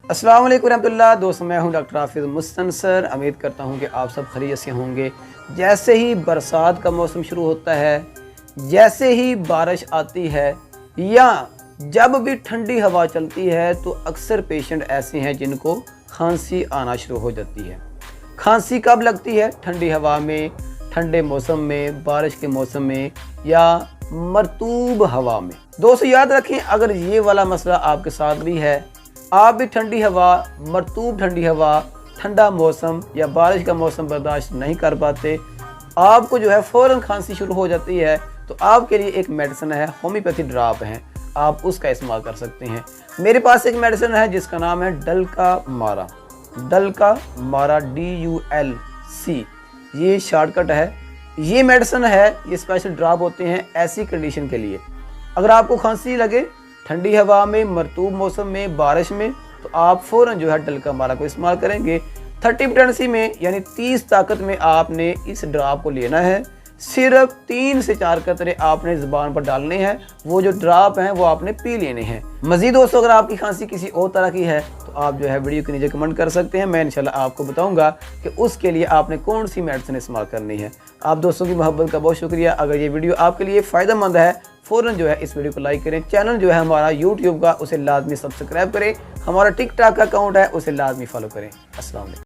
अस्सलाम वालेकुम रहमतुल्लाह। दोस्तों, मैं हूं डॉक्टर हाफिज़ मुस्तनसर। उम्मीद करता हूं कि आप सब खैरियत से होंगे। जैसे ही बरसात का मौसम शुरू होता है, जैसे ही बारिश आती है या जब भी ठंडी हवा चलती है तो अक्सर पेशेंट ऐसे हैं जिनको खांसी आना शुरू हो जाती है। खांसी कब लगती है? ठंडी हवा में, ठंडे मौसम में, बारिश के मौसम में या मरतूब हवा में। दोस्तों याद रखें, अगर ये वाला मसला आपके साथ भी है, आप भी ठंडी हवा, मरतूब ठंडी हवा, ठंडा मौसम या बारिश का मौसम बर्दाश्त नहीं कर पाते, आपको जो है फ़ौरन खांसी शुरू हो जाती है, तो आपके लिए एक मेडिसिन है, होम्योपैथी ड्राप है, आप उसका इस्तेमाल कर सकते हैं। मेरे पास एक मेडिसिन है जिसका नाम है डल्का मारा। डल्का मारा DULC, ये शॉर्टकट है। ये मेडिसिन है, ये स्पेशल ड्राप होते हैं ऐसी कंडीशन के लिए। अगर आपको खांसी लगे ठंडी हवा में, मरतूब मौसम में, बारिश में, तो आप फ़ौरन जो है डल्का मारा को इस्तेमाल करेंगे। 30 पोटेंसी में यानी 30 ताकत में आपने इस ड्राप को लेना है। सिर्फ 3 से 4 कतरे आपने ज़ुबान पर डालने हैं। वो जो ड्राप हैं वो आपने पी लेने हैं। मज़ीद दोस्तों, अगर आपकी खांसी किसी और तरह की है तो आप जो है वीडियो के नीचे कमेंट कर सकते हैं। मैं इंशाल्लाह आपको बताऊंगा कि उसके लिए आपने कौन सी मेडिसिन इस्तेमाल करनी है। आप दोस्तों की मोहब्बत का बहुत शुक्रिया। अगर ये वीडियो आपके लिए फ़ायदेमंद है, फ़ौरन जो है इस वीडियो को लाइक करें। चैनल जो है हमारा यूट्यूब का, उसे लाजमी सब्सक्राइब करें। हमारा टिकटॉक का अकाउंट है, उसे लाजमी फॉलो करें। अस्सलाम वालेकुम।